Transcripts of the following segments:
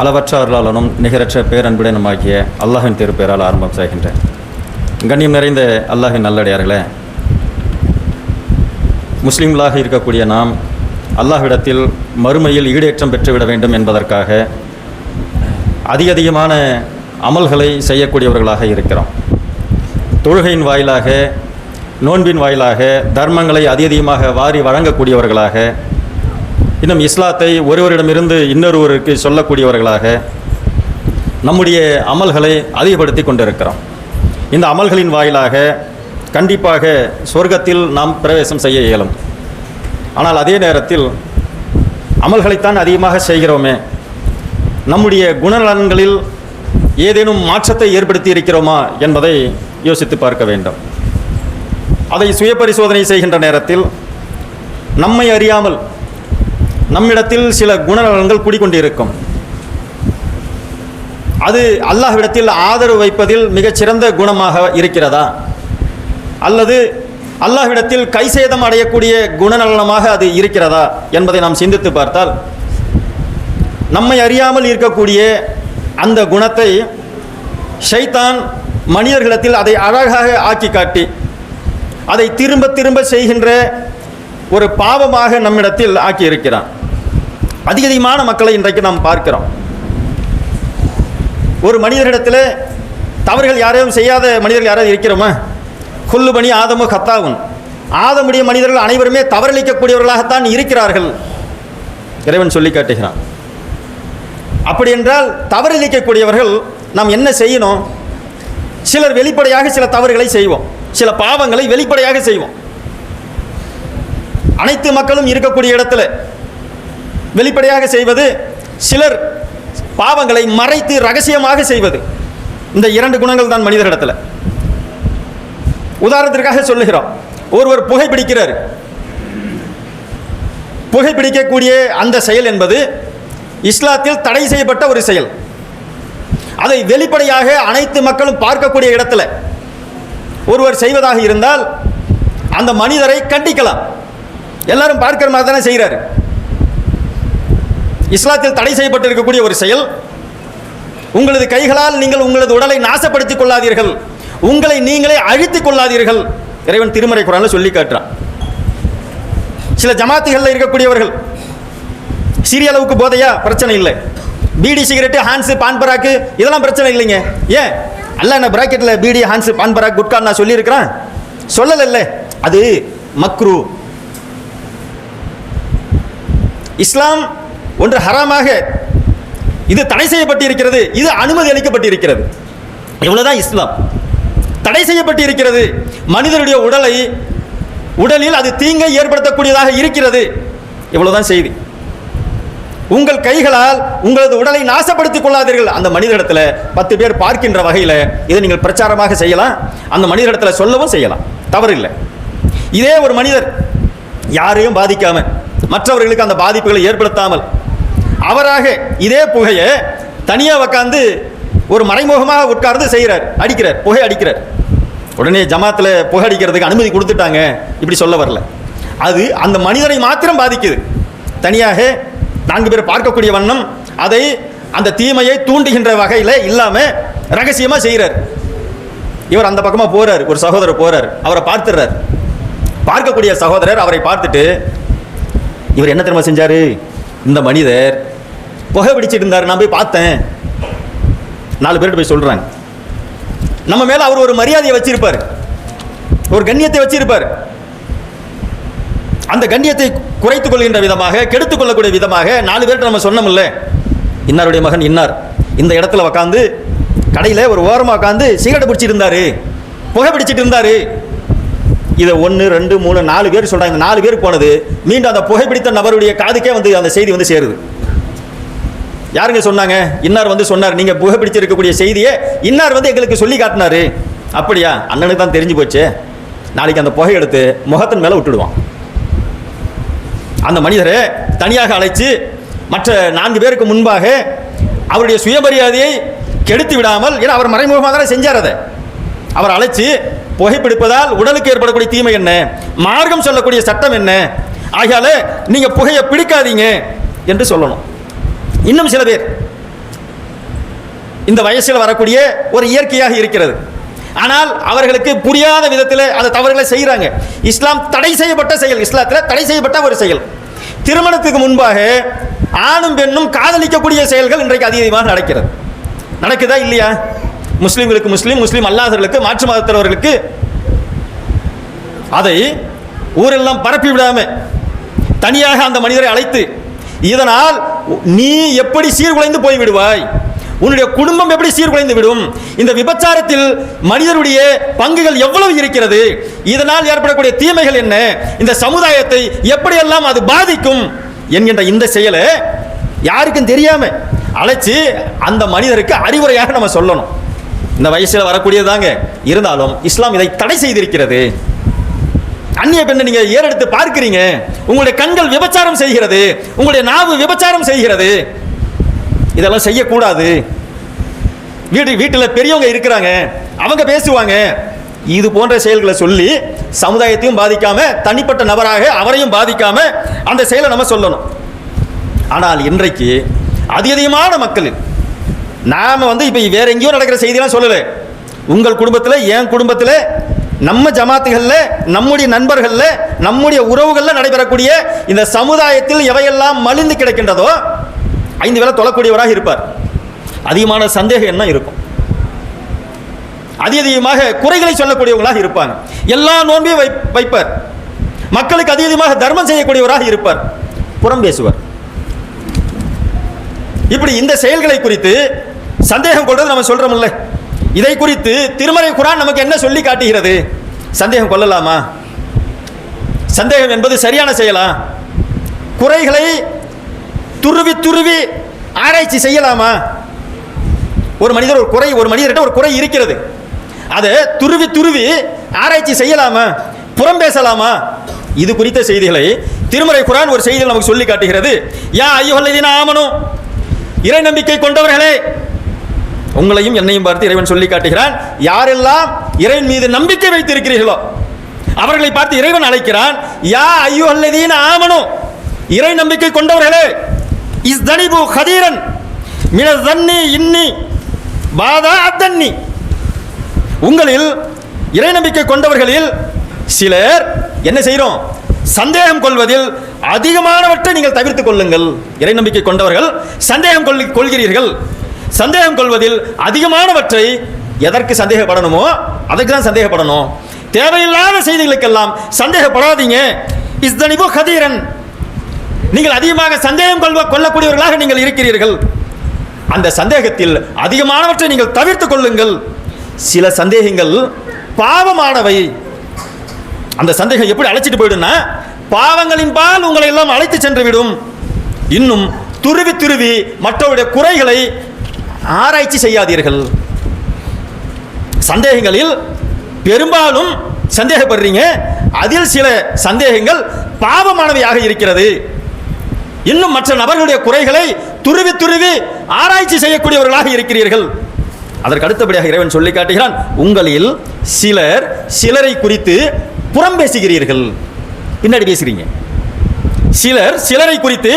அளவற்ற அருளாளனும் நிகரற்ற பேரன்புடனுமாகிய அல்லாஹின் திருப்பெயரால் ஆரம்பம் செய்கின்றேன். கண்ணியம் நிறைந்த அல்லாஹின் நல்லடியார்களே, முஸ்லீம்களாக இருக்கக்கூடிய நாம் அல்லாஹ்விடத்தில் மறுமையில் ஈடேற்றம் பெற்றுவிட வேண்டும் என்பதற்காக அதிகமான அமல்களை செய்யக்கூடியவர்களாக இருக்கிறோம். தொழுகையின் வாயிலாக, நோன்பின் வாயிலாக தர்மங்களை அதிகமாக வாரி வழங்கக்கூடியவர்களாக, இன்னும் இஸ்லாத்தை ஒருவரிடமிருந்து இன்னொருவருக்கு சொல்லக்கூடியவர்களாக நம்முடைய அமல்களை அதிகப்படுத்தி கொண்டிருக்கிறோம். இந்த அமல்களின் வாயிலாக கண்டிப்பாக சொர்க்கத்தில் நாம் பிரவேசம் செய்ய இயலும். ஆனால் அதே நேரத்தில் அமல்களைத்தான் அதிகமாக செய்கிறோமே, நம்முடைய குணநலன்களில் ஏதேனும் மாற்றத்தை ஏற்படுத்தி இருக்கிறோமா என்பதை யோசித்து பார்க்க வேண்டும். அதை சுய பரிசோதனை செய்கின்ற நேரத்தில் நம்மை அறியாமல் நம்மிடத்தில் சில குணநலன்கள் கூடிக்கொண்டிருக்கும். அது அல்லாஹ்விடத்தில் ஆதரவு வைப்பதில் மிகச்சிறந்த குணமாக இருக்கிறதா, அல்லது அல்லாஹ்விடத்தில் கைசேதம் அடையக்கூடிய குணநலனமாக அது இருக்கிறதா என்பதை நாம் சிந்தித்து பார்த்தால், நம்மை அறியாமல் இருக்கக்கூடிய அந்த குணத்தை ஷைத்தான் மனிதர்களிடத்தில் அதை அழகாக ஆக்கி காட்டி அதை திரும்ப திரும்ப செய்கின்ற ஒரு பாவமாக நம்மிடத்தில் ஆக்கி இருக்கிறான். அதிகமான மக்களை இன்றைக்கு நாம் பார்க்கிறோம். ஒரு மனிதரிடத்தில் தவறுகள் யாரையும் செய்யாத மனிதர்கள் யாராவது இருக்கிறோமா? குல்லு பனி ஆதமு கத்தாவுன், ஆதமுடைய மனிதர்கள் அனைவருமே தவறளிக்கக்கூடியவர்களாகத்தான் இருக்கிறார்கள் இறைவன் சொல்லி காட்டுகிறான். அப்படி என்றால் தவறளிக்கக்கூடியவர்கள் நாம் என்ன செய்யணும்? சிலர் வெளிப்படையாக சில தவறுகளை செய்வோம், சில பாவங்களை வெளிப்படையாக செய்வோம். அனைத்து மக்களும் இருக்கக்கூடிய இடத்துல வெளிப்படையாக செய்வது, சிலர் பாவங்களை மறைத்து ரகசியமாக செய்வது. இந்த இரண்டு குணங்கள் தான் மனிதர்களிடத்தில். உதாரணத்திற்காக சொல்லுகிறோம், ஒருவர் புகைப்பிடிக்கிறார். புகைப்பிடிக்கக்கூடிய அந்த செயல் என்பது இஸ்லாத்தில் தடை செய்யப்பட்ட ஒரு செயல். அதை வெளிப்படையாக அனைத்து மக்களும் பார்க்கக்கூடிய இடத்துல ஒருவர் செய்வதாக இருந்தால் அந்த மனிதரை கண்டிக்கலாம். எல்லாரும் பார்க்கிற மாதிரி தானே செய்கிறார். இஸ்லாத்தில் தடை செய்யப்பட்டு இருக்கக்கூடிய ஒரு செயல். உங்களது கைகளால் நீங்கள் உங்களது உடலை நாசப்படுத்திக் கொள்ளாதீர்கள், உங்களை நீங்களே அழித்துக் கொள்ளாதீர்கள், இறைவன் திருமறை குர்ஆனில் சொல்லி காட்டுறான். சில ஜமாத்துகளில் இருக்கக்கூடியவர்கள் சிறிய அளவுக்கு போதையா பிரச்சனை இல்லை, பீடி சிகரெட்டு ஹான்ஸு பான் பராக்கு இதெல்லாம் பிரச்சனை இல்லைங்க. ஏன் அல்ல என்ன பிராக்கெட்டில் பீடி ஹான்ஸு பான் பராக் குட்கா நான் சொல்லியிருக்கிறேன்? சொல்லல. அது மக்ரூ. இஸ்லாம் ஒன்று ஹராமாக இது தடை செய்யப்பட்டிருக்கிறது, இது அனுமதி அளிக்கப்பட்டிருக்கிறது. இவ்வளவுதான் இஸ்லாம். தடை செய்யப்பட்டிருக்கிறது. மனிதனுடைய உடலில் அது தீங்கை ஏற்படுத்தக்கூடியதாக இருக்கிறது. இவ்வளவுதான் செய்தி. உங்கள் கைகளால் உங்களது உடலை நாசப்படுத்திக் கொள்ளாதீர்கள். அந்த மனிதனிடத்தில் 10 பேர் பார்க்கின்ற வகையில் இதை நீங்கள் பிரச்சாரமாக செய்யலாம், அந்த மனிதனிடத்தில் சொல்லவும் செய்யலாம், தவறில்லை. இதே ஒரு மனிதர் யாரையும் பாதிக்காம, மற்றவர்களுக்கு அந்த பாதிப்புகளை ஏற்படுத்தாமல் அவராக இதே புகையை தனியாக உட்கார்ந்து ஒரு மறைமுகமாக உட்கார்ந்து செய்கிறார், அடிக்கிறார், புகை அடிக்கிறார். உடனே ஜமாத்தில் புகை அடிக்கிறதுக்கு அனுமதி கொடுத்துட்டாங்க இப்படி சொல்ல வரல. அது அந்த மனிதரை மாத்திரம் பாதிக்குது. தனியாக 4 பேர் பார்க்கக்கூடிய வண்ணம் அதை அந்த தீமையை தூண்டுகின்ற வகையில் இல்லாமல் ரகசியமாக செய்கிறார். இவர் அந்த பக்கமாக போகிறார், ஒரு சகோதரர் போகிறார், அவரை பார்த்துடுறார். பார்க்கக்கூடிய சகோதரர் அவரை பார்த்துட்டு, இவர் என்ன தெரியுமா செஞ்சார்? இந்த மனிதர் புகை பிடிச்சிட்டு இருந்தார், நான் போய் பார்த்தேன். 4 பேர்கிட்ட போய் சொல்கிறாங்க. நம்ம மேலே அவர் ஒரு மரியாதையை வச்சிருப்பார், ஒரு கண்ணியத்தை வச்சிருப்பார். அந்த கண்ணியத்தை குறைத்துக் கொள்கின்ற விதமாக, கெடுத்துக் கொள்ளக்கூடிய விதமாக 4 பேர்கிட்ட நம்ம சொன்னோம்ல, இன்னாருடைய மகன் இன்னார் இந்த இடத்துல உட்காந்து கடையில் ஒரு ஓரமாக உட்காந்து சிகரெட் பிடிச்சிட்டு இருந்தாரு, புகை பிடிச்சிட்டு இருந்தாரு. இதை 1 2 3 4 பேர் சொல்கிறாங்க. 4 பேர் போனது மீண்டும் அந்த புகைப்பிடித்த நபருடைய காதுக்கே வந்து அந்த செய்தி வந்து சேருது. யாருங்க சொன்னாங்க? இன்னார் வந்து சொன்னார், நீங்கள் புகைப்பிடிச்சிருக்கக்கூடிய செய்தியை இன்னார் வந்து எங்களுக்கு சொல்லி காட்டினாரு. அப்படியா? அண்ணனுக்கு தான் தெரிஞ்சு போச்சு. நாளைக்கு அந்த புகை எடுத்து முகத்தின் மேலே விட்டுடுவான். அந்த மனிதரை தனியாக அழைச்சு மற்ற 4 பேருக்கு முன்பாக அவருடைய சுயமரியாதையை கெடுத்து விடாமல், ஏன்னா அவர் மறைமுகமாக தானே செஞ்சார், அதை அவர் அழைச்சு புகைப்பிடிப்பதால் உடலுக்கு ஏற்படக்கூடிய தீமை என்ன, மார்க்கம் சொல்லக்கூடிய சட்டம் என்ன, ஆகையால நீங்க புகையை பிடிக்காதீங்க என்று சொல்லணும். இன்னும் சில பேர் இந்த வயசில் வரக்கூடிய ஒரு இயற்கையாக இருக்கிறது. ஆனால் அவர்களுக்கு புரியாத விதத்தில் அந்த தவறுகளை செய்கிறாங்க. இஸ்லாம் தடை செய்யப்பட்ட செயல், இஸ்லாத்தில் தடை செய்யப்பட்ட ஒரு செயல். திருமணத்துக்கு முன்பாக ஆணும் பெண்ணும் காதலிக்கக்கூடிய செயல்கள் இன்றைக்கு அதிகமாக நடக்கிறது. நடக்குதா இல்லையா? முஸ்லீம்களுக்கு முஸ்லீம், முஸ்லீம் அல்லாதவர்களுக்கு, மாற்று மதத்தவர்களுக்கு அதை ஊரெல்லாம் பரப்பி விடாம தனியாக அந்த மனிதரை அழைத்து, இதனால் நீ எப்படி சீர்குலைந்து போய் விடுவாய், உன்னுடைய குடும்பம் எப்படி சீர்குலைந்து விடும், இந்த விபச்சாரத்தில் மனிதனுடைய பங்குகள் எவ்வளவு இருக்கிறது, இதனால் ஏற்படக்கூடிய தீமைகள் என்ன, இந்த சமுதாயத்தை எப்படியெல்லாம் அது பாதிக்கும் என்கின்ற இந்த செயலை யாருக்கும் தெரியாம அழைச்சு அந்த மனிதருக்கு அறிவுரையாக நம்ம சொல்லணும். இந்த வயசில் வரக்கூடியதாங்க. இருந்தாலும் இஸ்லாம் இதை தடை செய்திருக்கிறது. அந்நிய பெண்ணை நீங்க ஏறெடுத்து பார்க்கிறீங்க, உங்களுடைய கண்கள் விபச்சாரம் செய்கிறது, உங்களுடைய நாவு விபச்சாரம் செய்கிறது, இதெல்லாம் செய்யக்கூடாது. வீட்டில் பெரியவங்க இருக்கிறாங்க, அவங்க பேசுவாங்க. இது போன்ற செயல்களை சொல்லி சமுதாயத்தையும் பாதிக்காம, தனிப்பட்ட நபராக அவரையும் பாதிக்காம அந்த செயலை நம்ம சொல்லணும். ஆனால் இன்றைக்கு அதிகமான மக்களில் நாம இப்ப வேற எங்கேயோ நடக்கிற செய்தியெல்லாம் சொல்லல. உங்கள் குடும்பத்தில், என் குடும்பத்தில், நம்ம ஜமாத்துகள்ல, நம்முடைய நண்பர்கள்ல, நம்முடைய உறவுகள்ல நடைபெறக்கூடிய இந்த சமுதாயத்தில் எவையெல்லாம் மலிந்து கிடக்கின்றதோ 5 வேளை தொழக்கூடியவராக இருப்பார். அதிகமான சந்தேகம் என்ன இருக்கும், அதிகமாக குறைகளை சொல்லக்கூடியவர்களாக இருப்பாங்க. எல்லா நோன்பையும் வைப்பார். மக்களுக்கு அதிகமாக தர்மம் செய்யக்கூடியவராக இருப்பார். புறம் பேசுவார். இப்படி இந்த செயல்களை குறித்து சந்தேகம் கொள்வது நம்ம சொல்றோம்ல, இதை குறித்து திருமறை குர்ஆன் நமக்கு என்ன சொல்லி காட்டுகிறது? சந்தேகம் கொள்ளலாமா? சந்தேகம் என்பது சரியான செயலா? குறைகளை துருவி துருவி ஆராய்ச்சி செய்யலாமா? ஒரு மனிதர்கிட்ட ஒரு குறை இருக்கிறது, அதை துருவி துருவி ஆராய்ச்சி செய்யலாமா? புறம் பேசலாமா? இது குறித்த செய்திகளை திருமறை குர்ஆன் ஒரு செய்தியில் நமக்கு சொல்லி காட்டுகிறது. யா அய்யுஹல்லதீன ஆமனு, இறை நம்பிக்கை கொண்டவர்களே, உங்களையும் என்னையும் பார்த்து இறைவன் சொல்லி காட்டுகிறான். யாரெல்லாம் இறைவன் மீது நம்பிக்கை வைத்திருக்கிறீர்களோ அவர்களை பார்த்து இறைவன் அழைக்கிறான். யா அய்யுஹல்லதீன ஆமனு, இறை நம்பிக்கை கொண்டவர்களே, இஸ்தனிபு கதீரன் மினஸ் ஸன்னி இன்னி பாதா அத்தன்னி, உங்களில் இறை நம்பிக்கை கொண்டவர்களில் சிலர் என்ன செய்கிறோம்? சந்தேகம் கொள்வதில் அதிகமானவற்றை நீங்கள் தவிர்த்துக் கொள்ளுங்கள். இறை நம்பிக்கை கொண்டவர்கள் சந்தேகம் கொள்கிறீர்கள். சந்தேகம் கொள்வதில் அதிகமானவற்றை, எதற்கு சந்தேகப்படணுமோ அதற்கு தான் சந்தேகப்படணும். தேவையில்லாத செய்திகளுக்கெல்லாம் சந்தேகப்படாதீங்க. இஸ்தனிபு கதீரன், நீங்கள் அதிகமாக சந்தேகம் கொள்ளக்கூடியவர்களாக நீங்கள் இருக்கிறீர்கள். அந்த சந்தேகத்தில் அதிகமானவற்றை நீங்கள் தவிர்த்துக் கொள்ளுங்கள். சில சந்தேகங்கள் பாவமானவை. அந்த சந்தேகம் எப்படி அழைச்சிட்டு போயிடும்னா, பாவங்களின் பால் உங்களை எல்லாம் அழைத்து சென்று விடும். இன்னும் துருவி துருவி மற்றவருடைய குறைகளை ஆராய்ச்சி செய்யாதீர்கள். சந்தேகங்களில் பெரும்பாலும் சந்தேகப்படுறீங்க, அதில் சில சந்தேகங்கள் பாவமானவையாக இருக்கிறது. இன்னும் மற்ற நபர்களுடைய குறைகளை துருவி துருவி ஆராய்ச்சி செய்யக்கூடியவர்களாக இருக்கிறீர்கள். அதற்கு அடுத்தபடியாக இறைவன் சொல்லி காட்டுகிறான், உங்களில் சிலர் சிலரை குறித்து புறம் பேசுகிறீர்கள். பின்னாடி பேசுறீங்க. சிலர் சிலரை குறித்து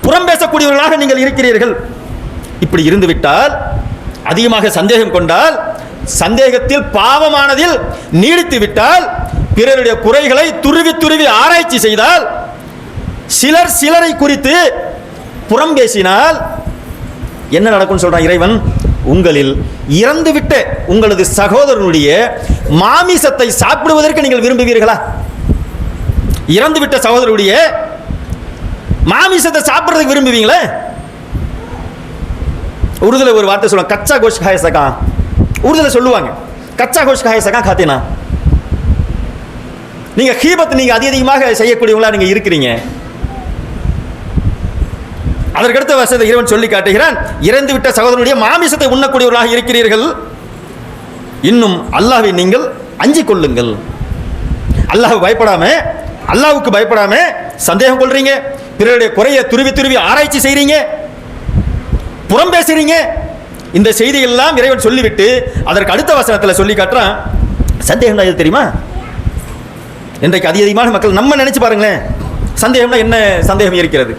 புறம் பேசக்கூடியவர்களாக நீங்கள் இருக்கிறீர்கள். இப்படி இருந்துவிட்டால், அதிகமாக சந்தேகம் கொண்டால், சந்தேகத்தில் பாவமானதில் நீடித்து விட்டால், பிறருடைய குறைகளை துருவி துருவி ஆராய்ச்சி செய்தால், சிலர் சிலரை குறித்து புறம் பேசினால் என்ன நடக்கும் சொல்றான் இறைவன்? உங்களில் இறந்துவிட்ட உங்களது சகோதரனுடைய மாமிசத்தை சாப்பிடுவதற்கு நீங்கள் விரும்புவீர்களா? இறந்துவிட்ட சகோதரனுடைய மாமிசத்தை சாப்பிடுறதுக்கு விரும்புவீங்களா? உருதுல ஒரு வார்த்தை சொல்லுவாங்க, கச்சா கோஷ் காய சகா. உருதுல சொல்லுவாங்க, கச்சா கோஷ் காய சகா காத்தேனா. நீங்க கீபத் நீங்க அதிகமாக செய்யக்கூடியவங்களா நீங்க இருக்கிறீங்க. அதற்கடுத்த வசனத்தை இறைவன் சொல்லி காட்டுகிறான், இறந்துவிட்ட சகோதரனுடைய மாமிசத்தை உண்ணக்கூடியவர்களாக இருக்கிறீர்கள். இன்னும் அல்லாஹ்வை நீங்கள் அஞ்சிக் கொள்ளுங்கள். அல்லாஹ்வுக்கு பயப்படாம சந்தேகம் கொள்றீங்க, பிறருடைய குறையை துருவி துருவி ஆராய்ச்சி செய்றீங்க, புறம் பேசுறீங்க. இந்த செய்தியெல்லாம் இறைவன் சொல்லிவிட்டு அதற்கு அடுத்த வசனத்தில் சொல்லி காட்டுறான், சந்தேகம் எது தெரியுமா? இன்றைக்கு அதிகமான மக்கள் நம்ம நினைச்சு பாருங்களேன், சந்தேகம்னா என்ன சந்தேகம் இருக்கிறது?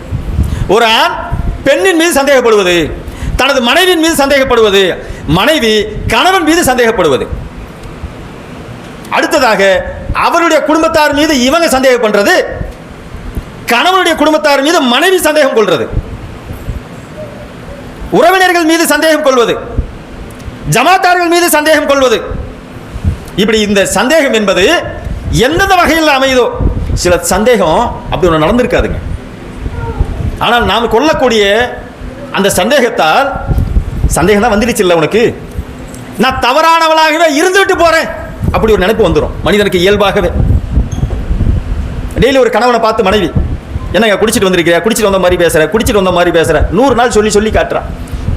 ஒரு ஆண் பெண்ணின் மீது சந்தேகப்படுவது, தனது மனைவியின் மீது சந்தேகப்படுவது, மனைவி கணவன் மீது சந்தேகப்படுவது. அடுத்ததாக அவருடைய குடும்பத்தார் மீது இவங்க சந்தேகம் பண்றது, கணவனுடைய குடும்பத்தார் மீது மனைவி சந்தேகம் கொள்வது, உறவினர்கள் மீது சந்தேகம் கொள்வது, ஜமாத்தார்கள் மீது சந்தேகம் கொள்வது. இப்படி இந்த சந்தேகம் என்பது எந்தெந்த வகையில் அமையுதோ, சில சந்தேகம் அப்படி ஒன்று நடந்திருக்காதுங்க. ஆனால் நாம் கொள்ளக்கூடிய அந்த சந்தேகத்தால், சந்தேகம் தான் வந்துடுச்சு இல்லை உனக்கு, நான் தவறானவளாகவே இருந்துவிட்டு போறேன், அப்படி ஒரு நினைப்பு வந்துடும் மனிதனுக்கு இயல்பாகவே. டெய்லி ஒரு கணவனை பார்த்து மனைவி, என்னங்க குடிச்சிட்டு வந்திருக்கியா, குடிச்சிட்டு வந்த மாதிரி பேசுற, குடிச்சிட்டு வந்த மாதிரி பேசுற, 100 நாள் சொல்லி சொல்லி காட்டுறான்.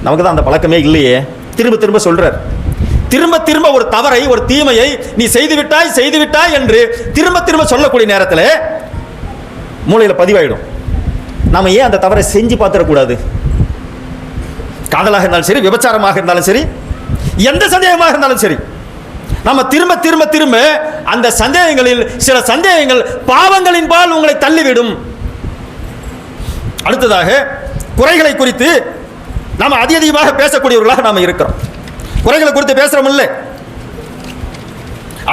நமக்கு தான் அந்த பழக்கமே இல்லையே. திரும்ப திரும்ப சொல்றார், திரும்ப திரும்ப ஒரு தவறை, ஒரு தீமையை நீ செய்து விட்டாய் என்று திரும்ப திரும்ப சொல்லக்கூடிய நேரத்தில் மூளையில் பதிவாயிடும். நாம ஏன் அந்த தவறை செஞ்சு பார்த்துடக்கூடாது? காதலாக இருந்தாலும் சரி, விபச்சாரமாக இருந்தாலும் சரி, எந்த சந்தேகமாக இருந்தாலும் சரி, நம்ம திரும்ப திரும்ப திரும்ப அந்த சந்தேகங்களில் சில சந்தேகங்கள் பாவங்களின் பால் உங்களை தள்ளிவிடும். அடுத்ததாக குறைகளை குறித்து நாம் அதிகமாக பேசக்கூடியவர்களாக நாம் இருக்கிறோம். குறைகளை குறித்து பேசுறோம் இல்லை,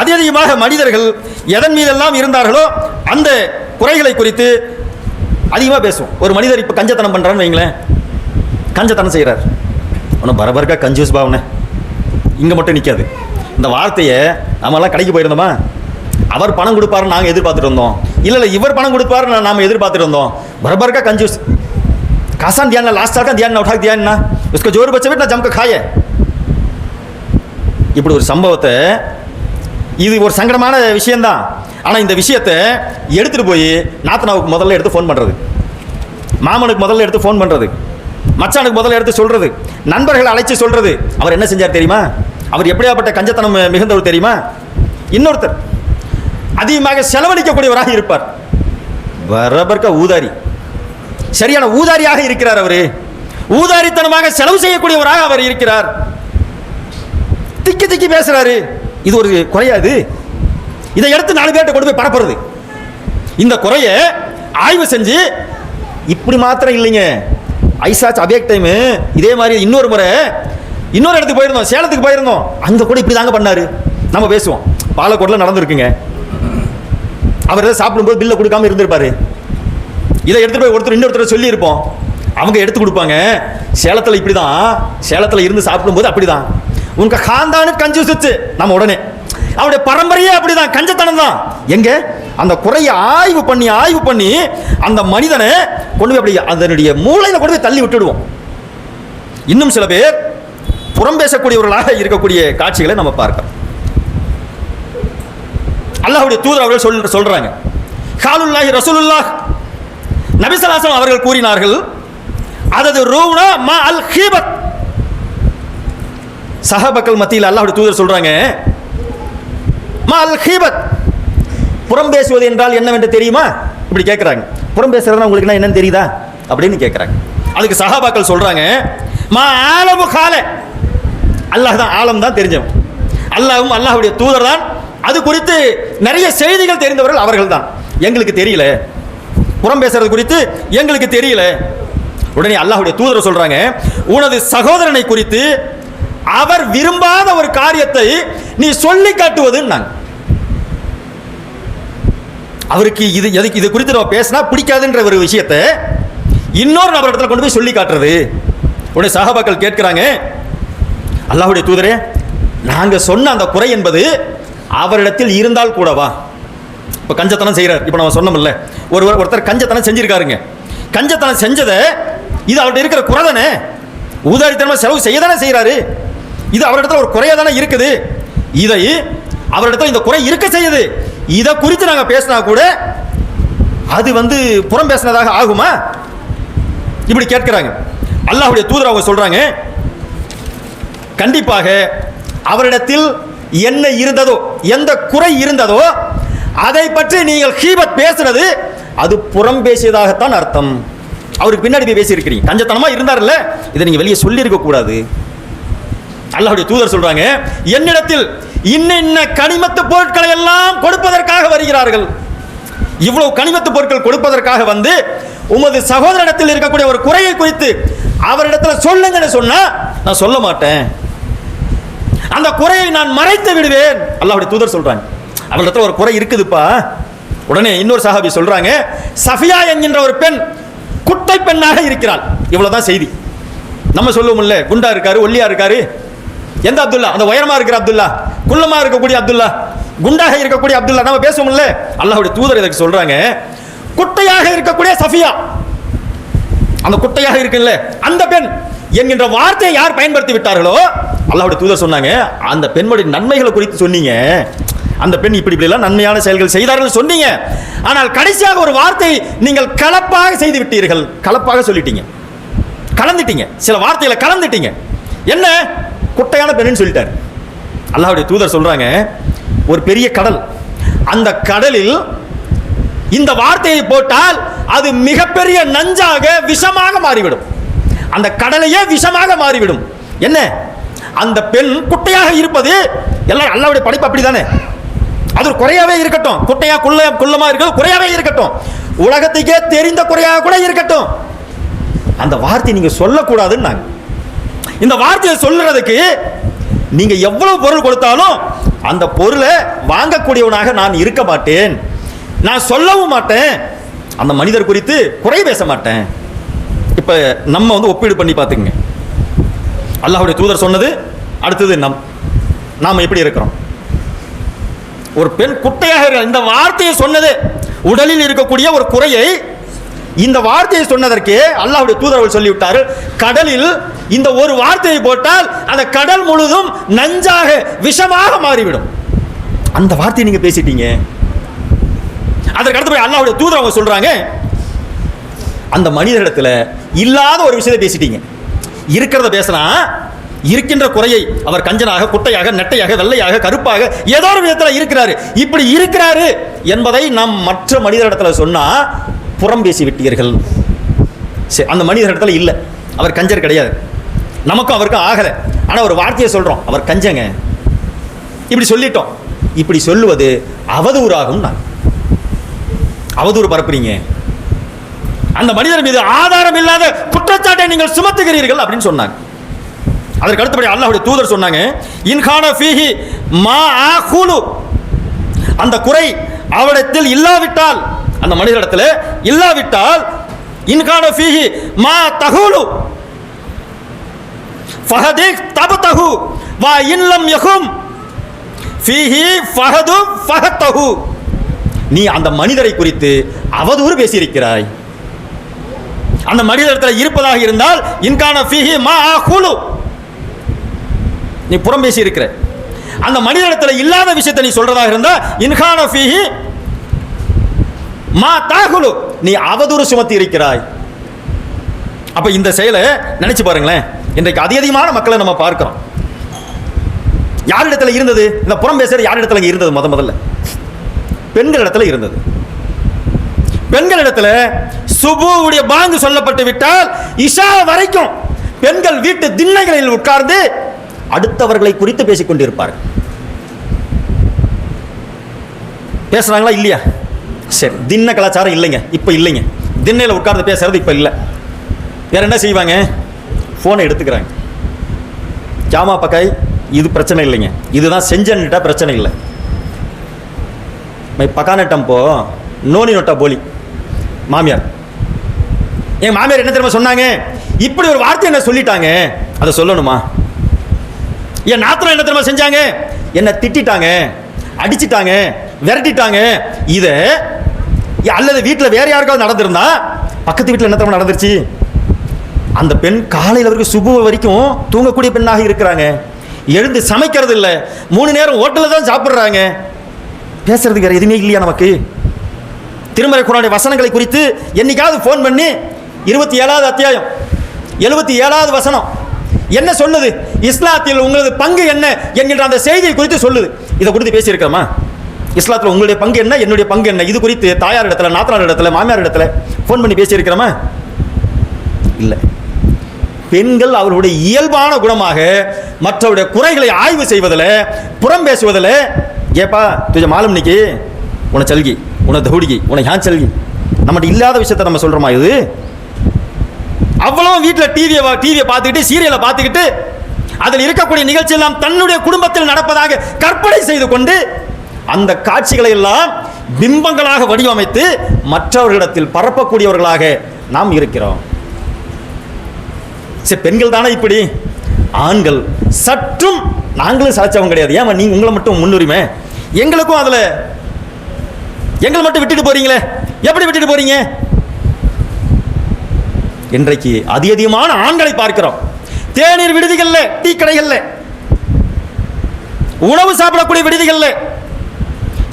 அதிகமாக மனிதர்கள் எதன் மீதெல்லாம் இருந்தார்களோ அந்த குறைகளை குறித்து அதிகமாக பேசுவோம். ஒரு மனிதர் இப்போ கஞ்சத்தனம் பண்றான்னு வைங்களேன், கஞ்சத்தனம் செய்கிறார், ஒன்றும் பரபரக்கா கஞ்சூஸ் பாவனை இங்கே மட்டும் நிற்காது. இந்த வார்த்தையை நம்மலாம் கடைக்கு போயிருந்தோமா, அவர் பணம் கொடுப்பாருன்னு நாங்கள் எதிர்பார்த்துட்டு இருந்தோம், இல்லை இவர் பணம் கொடுப்பாருன்னு நாம் எதிர்பார்த்துட்டு இருந்தோம், बराबर का कंजूस कासान ध्यान ना लास्ट साल का ध्यान ना उठा ध्यान ना उसको जोर बच्चे ना जम का खाए. இப்படி ஒரு சம்பவத்தை, இது ஒரு சங்கடமான விஷயம்தான். ஆனால் இந்த விஷயத்தை எடுத்துகிட்டு போய் நாத்தனாவுக்கு முதல்ல எடுத்து ஃபோன் பண்ணுறது, மாமனுக்கு முதல்ல எடுத்து ஃபோன் பண்ணுறது, மச்சானுக்கு முதல்ல எடுத்து சொல்கிறது, நண்பர்களை அழைச்சி சொல்கிறது. அவர் என்ன செஞ்சார் தெரியுமா? அவர் எப்படியாப்பட்ட கஞ்சத்தனம் மிகுந்தவர் தெரியுமா? இன்னொருத்தர் அதிகமாக செலவழிக்கக்கூடியவராக இருப்பார், பரபர்க்க ஊதாரி, சரியான ஊதாரியாக இருக்கிறார். அவர் ஊதாரித்தனமாக செலவு செய்யக்கூடியவராக அவர் இருக்கிறார். திக்கி திக்கி பேசுறாரு. இது ஒரு குறையாது, இதை எடுத்து 4 பேர்கிட்ட கொண்டு போய் பரப்புறது. இந்த குறையை ஆய்வு செஞ்சு, இப்படி மாத்திரம் இல்லைங்க, ஐசாச் அபேக் டைம் இதே மாதிரி இன்னொரு முறை இன்னொரு இடத்துக்கு போயிருந்தோம், சேலத்துக்கு போயிருந்தோம், அங்க கூட இப்படி தாங்க பண்ணாரு. நம்ம பேசுவோம், பாலக்கோட்டில் நடந்திருக்குங்க. அவர் ஏதாவது சாப்பிடும்போது பில்லை கொடுக்காம இருந்திருப்பாரு. இதை எடுத்துட்டு போய் ஒருத்தர் இன்னொருத்தர் சொல்லி இருப்போம், அவங்க எடுத்து கொடுப்பாங்க. சேலத்தில் இப்படிதான், சேலத்தில் இருந்து சாப்பிடும்போது அப்படிதான், உங்க காந்தானு கஞ்சி சுச்சு, நம்ம உடனே அவருடைய பரம்பரையே அப்படிதான், கஞ்சத்தனம் தான். எங்க அந்த குறையை ஆய்வு பண்ணி அந்த மனிதனை கொண்டு போய் அப்படி அதனுடைய மூளையில கொண்டு போய் தள்ளி விட்டுடுவோம். இன்னும் சில பேர் புறம் பேசக்கூடியவர்களாக இருக்கக்கூடிய காட்சிகளை நம்ம பார்க்கிறோம். அல்லாஹ்வுடைய தூதர் அவர்கள் சொல்றாங்க, காலுல்லாஹி ரசூலுல்லாஹ், நபி ஸல்லல்லாஹு அலைஹி வஸல்லம் அவர்கள் கூறினார்கள், அதது ரூனா மா அல் ஹீபத். சஹாபாக்கள் மத்தியில் அல்லாஹ்வுடைய தூதர் சொல்றாங்க, மா அல் ஹீபத், புறம் பேசுவது என்றால் என்னவென்று தெரியுமா? இப்படி கேட்குறாங்க. புறம் பேசுறதுனா உங்களுக்கு என்னன்னு தெரியுதா அப்படின்னு கேட்குறாங்க. அதுக்கு சஹாபாக்கள் சொல்றாங்க, மா ஆலமு கால, அல்லாஹ் தான் ஆலம் தான் தெரிஞ்சவன், அல்லாஹ்வும் அல்லாஹ்வுடைய தூதர் தான் அது குறித்து நிறைய செய்திகள் தெரிந்தவர்கள் அவர்கள் தான். எங்களுக்கு தெரியல, புறம் பேசுறது குறித்து எங்களுக்கு தெரியல. உடனே அல்லாஹ்வுடைய தூதர் சொல்றாங்க, உனது சகோதரனை குறித்து அவர் விரும்பாத ஒரு காரியத்தை நீ சொல்லி காட்டுவதுன்னாங்க. அவருக்கு இது எதுக்கு இது குறித்து நம்ம பேசினா பிடிக்காதுன்ற ஒரு விஷயத்தை இன்னொரு நபரிடத்துல கொண்டு போய் சொல்லி காட்டுறது. உடனே சஹாபாக்கள் கேட்கிறாங்க, அல்லாஹ்வுடைய தூதரே, நாங்க சொன்ன அந்த குறை என்பது அவரிடத்தில் இருந்தால் கூடவா? இப்போ கஞ்சத்தனம் செய்கிறார், இப்போ நம்ம சொன்னோம்ல, ஒருத்தர் கஞ்சத்தனம் செஞ்சிருக்காருங்க. கஞ்சத்தனம் செஞ்சதை இது அவர்கிட்ட இருக்கிற குறை தானே, ஊதாரித்தனமாக செலவு செய்ய தானே செய்கிறாரு, இது அவரிடத்துல ஒரு குறையா தானே இருக்குது, இதை அவரிடத்துல இந்த குறை இருக்க செய்யுது, இதை குறித்து நாங்கள் பேசினா கூட அது புறம் பேசினதாக ஆகுமா? இப்படி கேட்கிறாங்க. அல்லாஹ்வுடைய தூதர் அவங்க சொல்றாங்க, கண்டிப்பாக அவரிடத்தில் என்ன இருந்ததோ, எந்த குறை இருந்ததோ அதை பற்றி நீங்கள் ஹீபத் பேசுறது அது புறம் பேசியதாகத்தான் அர்த்தம். அவருக்கு பின்னாடி போய் பேசியிருக்கிறீங்க, கஞ்சத்தனமா இருந்தார்ல, இதை நீங்க வெளியே சொல்லி இருக்க கூடாது. அல்லாஹ்வுடைய தூதர் சொல்றாங்க, என்னிடத்தில் இன்ன கனிமத்து பொருட்களை எல்லாம் கொடுப்பதற்காக வருகிறார்கள். இவ்வளவு கனிமத்து பொருட்கள் கொடுப்பதற்காக உமது சகோதரிடத்தில் இருக்கக்கூடிய ஒரு குறையை குறித்து அவரிடத்துல சொல்லுங்கன்னு சொன்னா நான் சொல்ல மாட்டேன், அந்த குறையை நான் மறைத்து விடுவேன். அல்லாஹ்வுடைய தூதர் சொல்றாங்க, அவரிடத்துல ஒரு குறை இருக்குதுப்பா. உடனே இன்னொரு சஹாபி சொல்றாங்க, சஃபியா என்கின்ற ஒரு பெண் குட்டை பெண்ணாக இருக்கிறாள். இவ்வளவுதான் செய்தி. நம்ம சொல்லுவோம்ல, குண்டா இருக்காரு, ஒல்லியா இருக்காரு. எந்த அப்துல்லா? அந்த உயரமா இருக்கிற அப்துல்லா, குள்ளமா இருக்கக்கூடிய அப்துல்லா, குண்டாக இருக்கக்கூடிய அப்துல்லா, நம்ம பேசுவோம்ல. அல்லாஹ்வுடைய தூதர் இதற்கு சொல்றாங்க, குட்டையாக இருக்கக்கூடிய சஃபியா, அந்த குட்டையாக இருக்குல்ல அந்த பெண் என்கின்ற வார்த்தையை யார் பயன்படுத்தி விட்டார்களோ, அல்லாஹ்வுடைய தூதர் சொன்னாங்க, அந்த பெண்ணுடைய நன்மைகளை குறித்து சொன்னீங்க, அந்த பெண் இப்படி இப்படிலாம் நன்மையான செயல்கள் செய்தார்கள் சொன்னீங்க, ஆனால் கடைசியாக ஒரு வார்த்தை நீங்கள் கலப்பாக செய்து விட்டீர்கள். கலப்பாக சொல்லிட்டீங்க, கலந்துட்டீங்க, சில வார்த்தைகளை கலந்துட்டீங்க. என்ன? குட்டையான பெண்ணுன்னு சொல்லிட்டார். அல்லாஹ்வுடைய தூதர் சொல்றாங்க, ஒரு பெரிய கடல், அந்த கடலில் இந்த வார்த்தையை போட்டால் அது மிகப்பெரிய நஞ்சாக விஷமாக மாறிவிடும், அந்த கடலையே விஷமாக மாறிவிடும். என்ன? அந்த பெண் குட்டையாக இருப்பது எல்லாம் அல்லாஹ்வுடைய படைப்பு அப்படிதானே, அது ஒரு குறையாவே இருக்கட்டும், குட்டையா குள்ளமா இருக்கிறது குறையாவே இருக்கட்டும், உலகத்துக்கே தெரிந்த குறையாக கூட இருக்கட்டும், அந்த வார்த்தை நீங்க சொல்லக்கூடாதுன்னு. இந்த வார்த்தையை சொல்றதுக்கு நீங்க எவ்வளவு பொருள் கொடுத்தாலும் அந்த பொருளை வாங்கக்கூடியவனாக நான் இருக்க மாட்டேன், நான் சொல்லவும் மாட்டேன், அந்த மனிதர் குறித்து குறை பேச மாட்டேன். இப்ப நம்ம ஒப்பீடு பண்ணி பார்த்துங்க, அல்லாஹ்வுடைய தூதர் சொன்னது, அடுத்தது நாம எப்படி இருக்கிறோம்? ஒரு பெண் குட்டையாக இந்த வார்த்தையை சொன்னது, உடலில் இருக்கக்கூடிய ஒரு குறையை இந்த வார்த்தையை சொன்னதற்கு அல்லாஹ்வுடைய தூதர் சொல்லிவிட்டார்கள், கடலில் இந்த ஒரு வார்த்தையை போட்டால் அந்த கடல் முழுதும் நஞ்சாக விஷமாக மாறிவிடும். அந்த வார்த்தையை நீங்க பேசிட்டீங்க. அதற்கு அடுத்து போய் அல்லாஹ்வுடைய தூதர் அவங்க சொல்றாங்க, அந்த மனிதரிடத்துல இல்லாத ஒரு விஷயத்தை பேசிட்டீங்க. இருக்கிறத பேசினா இருக்கின்ற குறையை, அவர் கஞ்சனாக, குட்டையாக, நெட்டையாக, வெள்ளையாக, கருப்பாக ஏதோ ஒரு விதத்தில் இருக்கிறாரு, இப்படி இருக்கிறாரு என்பதை நாம் மற்ற மனிதரிடத்துல சொன்னா புறம் பேசி விட்டீர்கள். அந்த மனிதரிடத்துல இல்லை, அவர் கஞ்சர் கிடையாது, நமக்கும் அவருக்கும் ஆகல, ஆனா ஒரு வார்த்தையை சொல்றோம், அவர் கஞ்சங்க, இப்படி சொல்லிட்டோம். இப்படி சொல்லுவது அவதூறாகும். அவதூறு பரப்புறீங்க, அந்த மனிதர் மீது ஆதாரம் இல்லாத குற்றச்சாட்டை நீங்கள் சுமத்துகிறீர்கள் அப்படின்னு சொன்னாங்க. அதற்கு அடுத்தபடி அல்லாஹ்வுடைய தூதர் சொன்னாங்க, இன்கான ஃபீஹி மா ஆகுலு, அந்த குறை அவரிடத்தில் இல்லாவிட்டால், அந்த மனிதரிடத்தில் இல்லாவிட்டால், இன்கான ஃபீஹி மா தகுலு ஃபஹதி தபதஹு வா இன்லம் யகும் ஃபீஹி ஃபஹது ஃபஹதஹு, நீ அந்த மனிதரை குறித்து அவதூறு பேசியிருக்கிறாய். அந்த மனிதரிடத்தில் இருப்பதாக இருந்தால் இன்கான ஃபீஹி மா ஆகுலு, நீ புறம் பேசி இருக்கிற. அந்த மனிதனிடத்தில் இல்லாத விஷயத்தை நீ சொல்றதாக இருந்தா இன்கான ஃபீஹி மா தாகுலு, நீ அவதூறு சுமத்தி இருக்கிறாய். அப்ப இந்த செயலை நினைச்சு பாருங்களேன், இன்றைக்கு அதிகமான மக்களை நம்ம பார்க்கிறோம். யாரிடத்துல இருந்தது இந்த புறம் பேசுறது? யாரிடத்துல இருந்தது? முதல்ல பெண்களிடத்துல இருந்தது. பெண்களிடத்துல சுபுவுடைய பாங்கு சொல்லப்பட்டு விட்டால் இஷா வரைக்கும் பெண்கள் வீட்டு திண்ணைகளில் உட்கார்ந்து அடுத்தவர்களை குறித்து பேசிக் கொண்டிருப்பார்கள். பேசுறாங்களா இல்லையா? சரி, திண்ண கலாச்சாரம் இல்லைங்க, இப்ப இல்லைங்க. திண்ணையில் உட்கார்ந்து பேசுறது இப்ப இல்லை. வேற என்ன செய்வாங்க? போனை எடுத்துக்கிறாங்க. ஜாமா பக்காய், இது பிரச்சனை இல்லைங்க, இதுதான் செஞ்சன்னுட்டா பிரச்சனை இல்லை. பக்கான டம்போ நோனி நொட்டா போலி மாமியார், என் மாமியார் என்ன தெரியுமா சொன்னாங்க? இப்படி ஒரு வார்த்தை என்ன சொல்லிட்டாங்க, அதை சொல்லணுமா? என் நாத்தனா என்ன தெரியுமா செஞ்சாங்க? என்ன திட்டாங்க, அடிச்சிட்டாங்க, விரட்டிட்டாங்க. இத அல்லது வீட்டில் வேற யாருக்காவது நடந்திருந்தா, பக்கத்து வீட்டில் என்ன தெரியுமா நடந்துருச்சு? அந்த பெண் காலையில் வரைக்கும் சுபு வரைக்கும் தூங்கக்கூடிய பெண்ணாக இருக்கிறாங்க, எழுந்து சமைக்கிறது இல்லை, 3 நேரம் ஹோட்டலில் தான் சாப்பிட்றாங்க. பேசுறதுக்கு வேற எதுவுமே இல்லையா நமக்கு? திருமறை குர்ஆனுடைய வசனங்களை குறித்து என்னைக்காவது ஃபோன் பண்ணி 27வது அத்தியாயம் 77வது வசனம் என்ன சொல்லுது, இஸ்லாத்தில் உங்களது பங்கு என்ன என்கின்ற அந்த செய்தியை குறித்து சொல்லுது. இதை குறித்து பேசியிருக்கிறோமா? இஸ்லாத்தில் உங்களுடைய பங்கு என்ன, என்னுடைய பங்கு என்ன, இது குறித்து தாயார் இடத்துல, நாத்தனார் இடத்துல, மாமியார் இடத்துல ஃபோன் பண்ணி பேசியிருக்கிறோமா? இல்லை. பெண்கள் அவர்களுடைய இயல்பான குணமாக மற்றவருடைய குறைகளை ஆய்வு செய்வதில், புறம் பேசுவதில், ஏப்பா துஜ மாலம் நிக்கி, உன சல்கி, உன தௌடிகி, உன யான் சல்கி, நம்மகிட்ட இல்லாத விஷயத்தை நம்ம சொல்றோமா? இது அவ்வளவு வீட்டில் டிவியை பார்த்துக்கிட்டு சீரியலை பார்த்துக்கிட்டு அதில் இருக்கக்கூடிய நிகழ்ச்சி எல்லாம் தன்னுடைய குடும்பத்தில் நடப்பதாக கற்பனை செய்து கொண்டு அந்த காட்சிகளை எல்லாம் பிம்பங்களாக வடிவமைத்து மற்றவர்களிடத்தில் பரப்பக்கூடியவர்களாக நாம் இருக்கிறோம். சரி, பெண்கள் தானே இப்படி, ஆண்கள் சற்றும் நாங்களும் சாச்சவங்க கிடையாது. ஏன் நீங்க உங்களை மட்டும் முன்னுரிமை, எங்களுக்கும் அதுல எங்களை மட்டும் விட்டுட்டு போறீங்களே, எப்படி விட்டுட்டு போறீங்க? இன்றைக்கு அதிகமான ஆண்களை பார்க்கிறோம். தேநீர் விடுதிகள்ல, டீ கடைகள்ல, உணவு சாப்பிடக்கூடிய விடுதிகள்ல,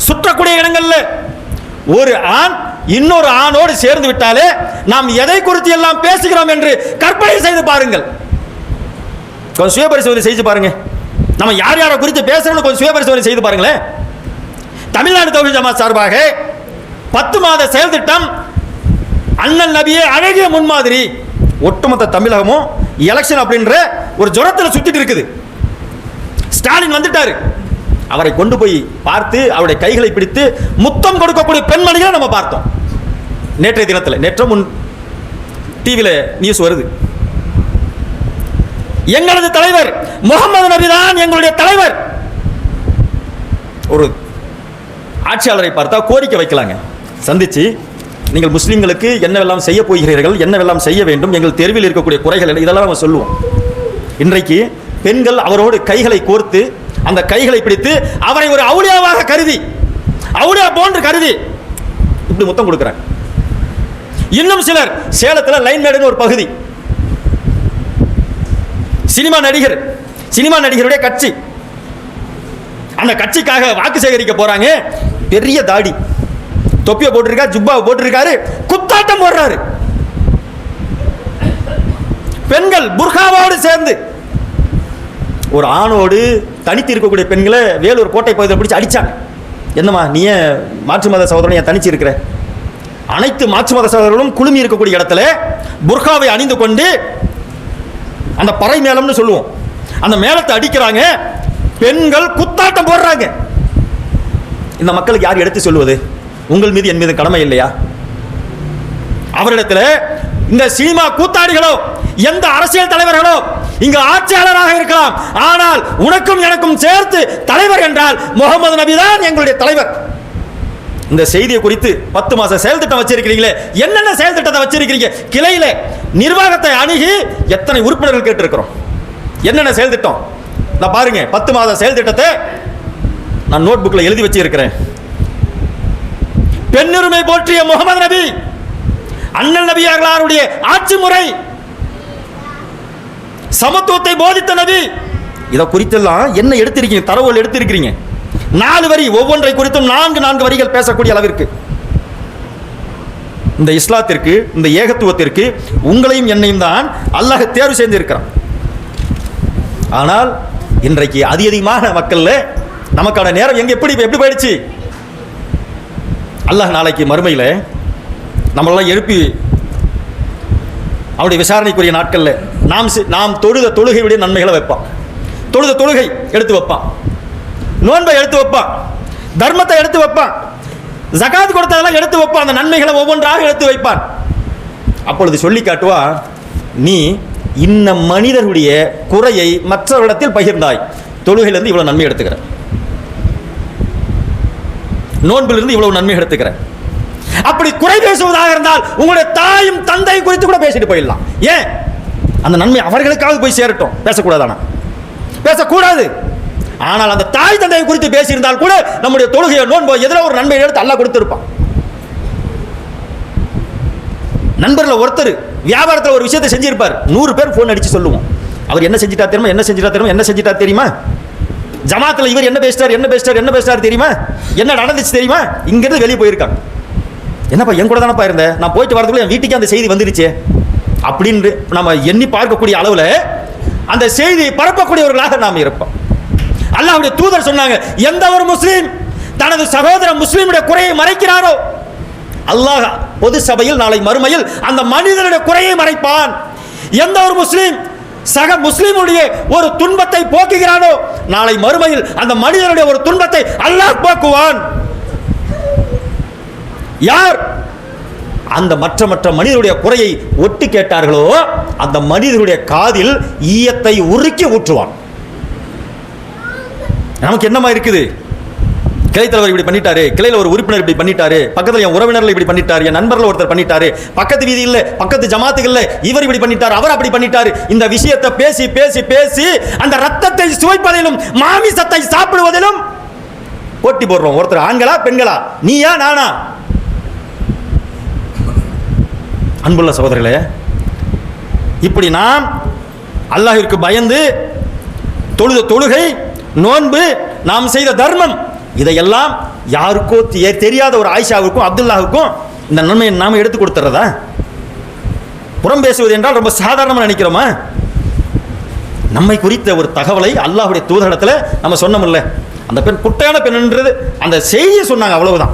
சுற்றக்கூடிய இடங்கள்ல ஒரு ஆண் இன்னொரு ஆணோடு சேர்ந்து விட்டாலே நாம் எதை குறித்து எல்லாம் பேசுகிறோம் என்று கற்பனை செய்து பாருங்கள். கொஞ்சம் சுய பரிசோதனை செய்து பாருங்க. நம்ம யார் யாரை குறித்து பேசுறோம்னு கொஞ்சம் சுய பரிசோதனை செய்து பாருங்களேன். தமிழ்நாடு தௌஹீத் ஜமாத் சார்பாக 10 மாத செயல் திட்டம், அண்ணல் நபியே அழகிய முன்மாதிரி, ஒட்டுமொத்த தமிழகமும் எலெக்ஷன் அப்படின்ற ஒரு ஜுரத்தில் சுத்திட்டு இருக்குது. ஸ்டாலின் வந்துட்டாரு, அவரை கொண்டு போய் பார்த்து அவருடைய கைகளை பிடித்து முத்தம் கொடுக்கக்கூடிய பெண்மணிகளை நம்ம பார்த்தோம். நேற்றைய தினத்தில், நேற்று முன் டிவியில் நியூஸ் வருது. எங்களது தலைவர் முகமது நபி தான் எங்களுடைய தலைவர். ஒரு ஆட்சியாளரை பார்த்தா கோரிக்கை வைக்கலாங்க, சந்திச்சு நீங்கள் முஸ்லிம்களுக்கு என்னவெல்லாம் செய்ய போகிறீர்கள், என்னவெல்லாம் செய்ய வேண்டும், எங்கள் தெருவில் இருக்கக்கூடிய குறைகள் இதெல்லாம் நம்ம சொல்லுவோம். இன்றைக்கு பெண்கள் அவரோடு கைகளை கோர்த்து அந்த கைகளை பிடித்து அவரை ஒரு அவுலியாவாக கருதி, அவுலியா போன்று கருதி இப்படி முத்தம் கொடுக்கிறாங்க. இன்னும் சிலர் சேலத்தில் லைன்மேடுன்னு ஒரு பகுதி, சினிமா நடிகருடைய கட்சி, அந்த கட்சிக்காக வாக்கு சேகரிக்க போறாங்க. பெரிய தாடி, தொப்பியை போட்டிருக்காரு, ஜுப்பாவை போட்டிருக்காரு, குத்தாட்டம் போடுறாரு. பெண்கள் புர்காவோடு சேர்ந்து ஒரு ஆணோடு தனித்து இருக்கக்கூடிய பெண்களை வேலூர் கோட்டை பகுதியில் பிடிச்சு அடிச்சாங்க. என்னம்மா நீ ஏன் மாற்று மத சகோதரன் ஏன் தனிச்சு இருக்கிற? அனைத்து மாற்று மத சகோதரர்களும் குழுமி இருக்கக்கூடிய இடத்துல புர்காவை அணிந்து கொண்டு அந்த பறை மேளம்னு சொல்லுவோம், அந்த மேளத்தை அடிக்கிறாங்க. பெண்கள் குத்தாட்டம் போடுறாங்க. இந்த மக்களுக்கு யார் எடுத்து சொல்லுவது? உங்கள் மீது என் மீது கடமை இல்லையா? அவரிடத்தில் இந்த சினிமா கூத்தாடிகளோ எந்த அரசியல் தலைவர்களோ இங்கு ஆட்சியாளராக இருக்கலாம், ஆனால் உனக்கும் எனக்கும் சேர்த்து தலைவர் என்றால் முகமது நபி தான் எங்களுடைய தலைவர். இந்த செய்தியை குறித்து 10 மாச செயல் திட்டம் வச்சிருக்கிறீங்களே, என்னென்ன செயல் திட்டத்தை வச்சிருக்கிறீங்க? கிளையில நிர்வாகத்தை அணுகி எத்தனை உறுப்பினர்கள் கேட்டிருக்கிறோம், என்னென்ன செயல் திட்டம் நான் பாருங்க. 10 மாத செயல் திட்டத்தை நான் நோட் புக்ல எழுதி வச்சு இருக்கிறேன். பெண்ணுரிமை போற்றிய முகமது நபி, அண்ணல் நபியார்களுடைய ஆட்சி முறை, சமத்துவத்தை போதித்த நபி, இதை குறித்தெல்லாம் என்ன எடுத்திருக்கீங்க? தரவுகள் எடுத்திருக்கிறீங்க. 4 வரி, ஒவ்வொன்றை குறித்தும் 4 வரிகள் பேசக்கூடிய அளவிற்கு இந்த இஸ்லாத்திற்கு, இந்த ஏகத்துவத்திற்கு உங்களையும் என்னையும் தான் அல்லாஹ் தேர்வு செய்து இருக்கிறான். ஆனால் இன்றைக்கு அதிகமான மக்கள்ல நமக்கான நேரம் எங்க எப்படி போயிடுச்சு? அல்லாஹ் நாளைக்கு மறுமையில நம்மளெல்லாம் எழுப்பி அவருடைய விசாரணைக்குரிய நாட்கள்ல நாம் தொழுத தொழுகையுடைய நன்மைகளை வைப்பான். தொழுத தொழுகை எடுத்து வைப்பான், நோன்பை எடுத்து வைப்பான், தர்மத்தை எடுத்து வைப்பான், ஜகாத் கொடுத்ததெல்லாம் எடுத்து வைப்பான், அந்த நன்மைகளை ஒவ்வொன்றாக எடுத்து வைப்பான். அப்பொழுது சொல்லி காட்டுவா, நீ இன்ன மனிதருடைய குறையை மற்றவரிடத்தில் பகிர்ந்தாய், தொழுகையிலிருந்து இவ்வளவு நன்மை எடுத்துக்கிற, நோன்பிலிருந்து இவ்வளவு நன்மை எடுத்துக்கிற. அப்படி குறை பேசுவதாக இருந்தால் உங்களுடைய தாயும் தந்தை குறித்து கூட பேசிட்டு போயிடலாம். ஏன்? அந்த நன்மை அவர்களுக்காக போய் சேரட்டும். பேசக்கூடாதானா? பேசக்கூடாது. ஆனால் அந்த தாய் தந்தையை குறித்து பேசியிருந்தால் கூட நம்முடைய தொழுகையை நோன்போ எதிர ஒரு நன்மை எடுத்து அல்லாஹ் கொடுத்திருப்பான். நண்பர்கள் ஒருத்தர் வியாபாரத்தில் ஒரு விஷயத்தை செஞ்சிருப்பார், 100 பேர் போன் அடிச்சு சொல்லுவோம், அவர் என்ன செஞ்சிட்டா தெரியுமா, என்ன செஞ்சிட்டா தெரியுமா, ஜமாத்தில் இவர் என்ன பேசிட்டார் தெரியுமா, என்ன நடந்துச்சு தெரியுமா, இங்கிருந்து வெளியே போயிருக்காங்க. என்னப்பா என் கூட தானப்பா இருந்தேன், நான் போயிட்டு வரதுக்குள்ள என் வீட்டுக்கு அந்த செய்தி வந்துருச்சு அப்படின்னு நம்ம எண்ணி பார்க்கக்கூடிய அளவில் அந்த செய்தியை பரப்பக்கூடியவர்களாக நாம் இருப்போம். அல்லாஹ்வுடைய தூதர் சொன்னாங்க, எந்த ஒரு முஸ்லீம் தனது சகோதர முஸ்லீமுடைய குறையை மறைக்கிறாரோ அல்லாஹ் பொது சபையில் நாளை மறுமையில் அந்த மனிதனுடைய குறையை மறைப்பான். எந்த ஒரு முஸ்லீம் சக முஸ்லீமுடைய ஒரு துன்பத்தை போக்குகிறானோ நாளை மறுமையில் அந்த மனிதனுடைய ஒரு துன்பத்தை அல்லாஹ் போக்குவான். யார் அந்த மற்ற மனிதருடைய குறையை ஒட்டு கேட்டார்களோ அந்த மனிதருடைய காதில் ஈயத்தை உருக்கி ஊற்றுவான். நமக்கு என்னமா இருக்குது? கிளைத்தலைவர் இப்படி பண்ணிட்டாரு, கிளையில் ஒரு உறுப்பினர் இப்படி பண்ணிட்டாரு, பக்கத்தில் என் உறவினர்கள் இப்படி பண்ணிட்டாரு, என் நண்பர்கள் ஒருத்தர் பண்ணிட்டாரு, பக்கத்து வீதி இல்லை, பக்கத்து ஜமாத்துகள் இவர் இப்படி பண்ணிட்டார், அவர் அப்படி பண்ணிட்டாரு. இந்த விஷயத்தை பேசி பேசி பேசி அந்த ரத்தத்தை சுவைப்பதிலும் மாமிசத்தை சாப்பிடுவதிலும் போட்டி போடுறோம். ஒருத்தர் ஆண்களா பெண்களா, நீயா நானா? அன்புள்ள சகோதரர்களே, இப்படி நாம் அல்லாஹ்விற்கு பயந்து தொழுத தொழுகை, நோன்பு, நாம் செய்த தர்மம், இதையெல்லாம் யாருக்கோ தெரியாத ஒரு ஆயிஷாவுக்கும் அப்துல்லாவுக்கும் இந்த நன்மையை நாம எடுத்து கொடுத்துறதா? புறம் பேசுவது என்றால் ரொம்ப சாதாரணமாக நினைக்கிறோமா? நம்மை குறித்த ஒரு தகவலை அல்லாஹ்வுடைய தூதரிடத்தில் நம்ம சொன்னோம்ல, அந்த பெண் குட்டையான பெண் என்றது அந்த செய்தியை சொன்னாங்க, அவ்வளவுதான்.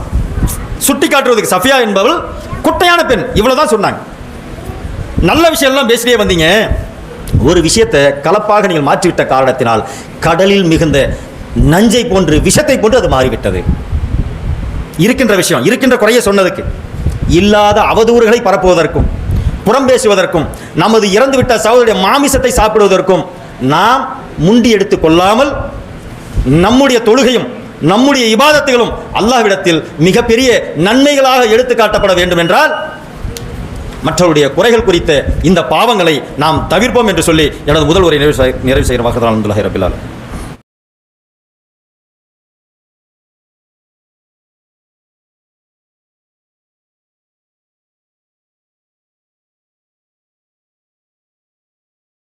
சுட்டி காட்டுவதற்கு சஃபியா என்பவள் குட்டையான பெண், இவ்வளவுதான் சொன்னாங்க. நல்ல விஷயம் எல்லாம் பேசிட்டே வந்தீங்க, ஒரு விஷயத்தை கலப்பாக நீங்கள் மாற்றிவிட்ட காரணத்தினால் கடலில் மிகுந்த நஞ்சை போன்று, விஷத்தை போன்று அது மாறிவிட்டது. இருக்கின்ற விஷயம், இருக்கின்ற குறைய சொன்னதுக்கு, இல்லாத அவதூறுகளை பரப்புவதற்கும், புறம் பேசுவதற்கும், நமது இறந்துவிட்ட சகோதரருடைய மாமிசத்தை சாப்பிடுவதற்கும் நாம் முண்டி எடுத்துக் கொள்ளாமல் நம்முடைய தொழுகையும் நம்முடைய இபாதத்துகளும் அல்லாஹ்விடத்தில் மிகப்பெரிய நன்மைகளாக எடுத்து காட்டப்பட வேண்டும் என்றால் மற்றவருடைய குறைகள் குறித்த இந்த பாவங்களை நாம் தவிர்ப்போம் என்று சொல்லி எனது முதல் உரை நிறைவு செய்கிற வாக்குதான். அல்ஹம்துலில்லாஹி ரப்பில் ஆலமீன்.